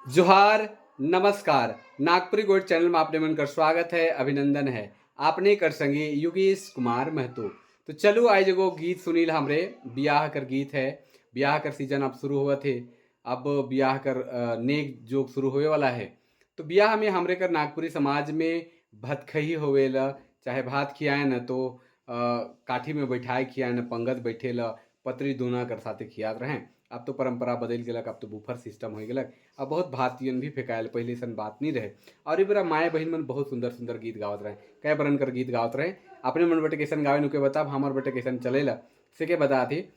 जोहार, नमस्कार। Nagpuri gold channel में आपने मन कर स्वागत है, अभिनंदन है। आपने कर संगी योगेश कुमार महतो। तो चलो आज एगो गीत सुनील हमरे ब्याह कर गीत है। ब्याह कर सीजन अब शुरू हुआ थे। अब ब्याह कर नेक जोक शुरू होए वाला है। तो ब्याह में हमरे कर नागपुरी समाज में भतखही होवेला, चाहे भात खियाए न तो काठी में बैठाए खियाए न पंगत बैठेला, पतरी दूना कर साथे खियात रहें। अब तो परंपरा बदल गेलक, अब तो बुफर सिस्टम हो गेलक। अब बहुत भातियन भी फेंकायल, पहले सन बात नहीं रहे। और ये बेरा माए बहन मन बहुत सुंदर सुंदर गीत गावत रहे, कै बरन कर गीत गावत रहे। अपने मन बटे कैसन गावे नुके बताब, हमार बटे कैसन चलेला से के बता थी।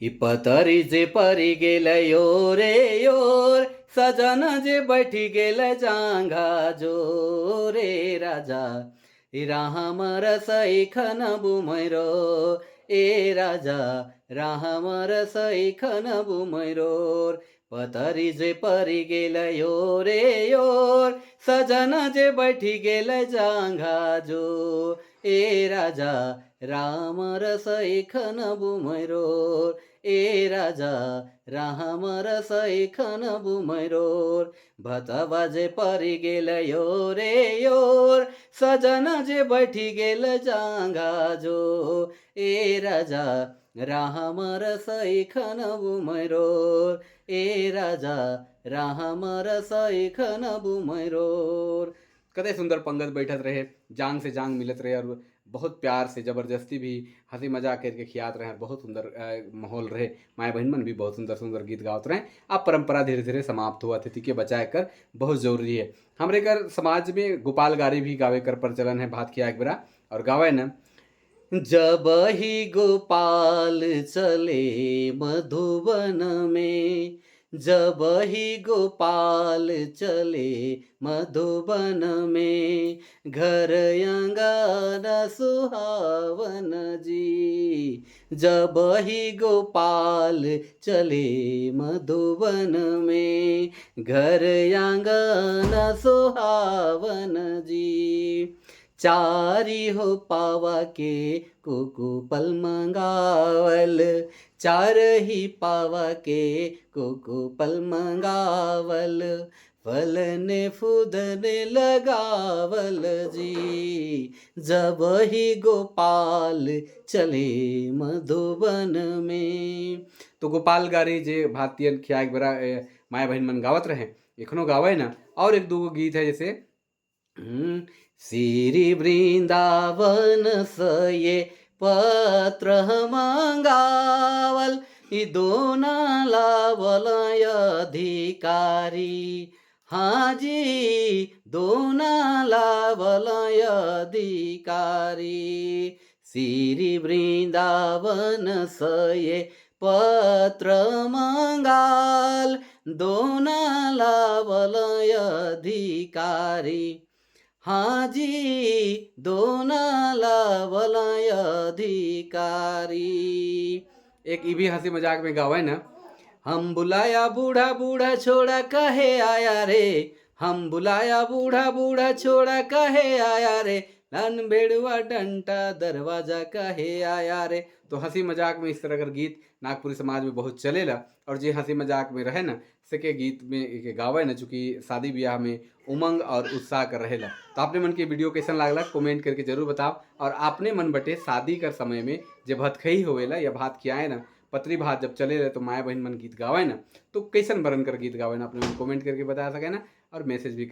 ई पतरी जे परी गेल योरे योर, सजन जे बैठी गेल जांघा जोरे राजा। ई राम रसई खन बुमैरो, ए राजा राम रसई खन बुमैरोर। पतरी जे परी गेल योरे योर, सजन जे बैठी गेल जांघा जो, ए राजा राम रसई खन बुमैरोर, ए राजा राम रसई खन बुमैरोर। भतवा जे परी गेल योरे योर, सजन जे बैठी गेल जांघा जो, ए राजा राम रसई खन बुमैरोर, ए राजा राम रसई खन बुमैरोर। कते सुंदर पंगत बैठत रहे, जांग से जांग मिलत रहे और बहुत प्यार से जबरदस्ती भी हंसी मजाक करके खियात रहे। बहुत सुंदर माहौल रहे। माए बहन मन भी बहुत सुंदर सुंदर गीत गावत रहे। अब परंपरा धीरे धीरे समाप्त हुआ, अतिथि के बचाए कर बहुत जरूरी है। हमारे घर समाज में गोपाल गारी भी गावे कर प्रचलन है, भात खिया एक बेरा और गावे न। जब ही गोपाल चले मधुबन में, जब ही गोपाल चले मधुबन में, घर अंगना सुहावन जी। जब ही गोपाल चले मधुबन में, घर अंगना सुहावन जी। चारी हो पावा के कुकुपल मंगावल, चार ही पावा के कुकुपल मंगावल, फल ने फूदने लगावल जी। जब ही गोपाल चले मधुबन में। तो गोपाल गारी जे भारतीय खिया एक बरा माया बहन मन गावत रहे, एखनो गावे ना। और एक दो गीत है जैसे श्री वृंदावन सये पत्र मंगावल, ई दोना लावलय अधिकारी। हाँ जी दोना लावलय अधिकारी। श्री वृंदावन सये पत्र मंगाल, दोना लावलय अधिकारी। हाँ जी दोना लावलय अधिकारी। एक ई भी हंसी मजाक में गावा है ना। हम बुलाया बूढ़ा बूढ़ा छोड़ा कहे आया रे, हम बुलाया बूढ़ा बूढ़ा छोड़ा कहे आया रे, लन भेड़ुआ डंटा दरवाजा कहे आया रे। तो हंसी मजाक में इस तरह का गीत नागपुरी समाज में बहुत चलेला। और जे हंसी मजाक में रहे ना सके गीत में एक गावे ना, चूँकि शादी ब्याह में उमंग और उत्साह कर रहेला। तो आपने मन के वीडियो कैसन लागला कमेंट करके जरूर बताओ। और आपने मन बटे शादी कर समय में जब भतखई होवेला या भात खियाए ना, पतरी भात जब चले रहे तो माए बहन मन गीत गावे ना, तो कैसन बरन कर गीत गावे ना, अपने मन कमेंट करके बता सके ना और मैसेज भी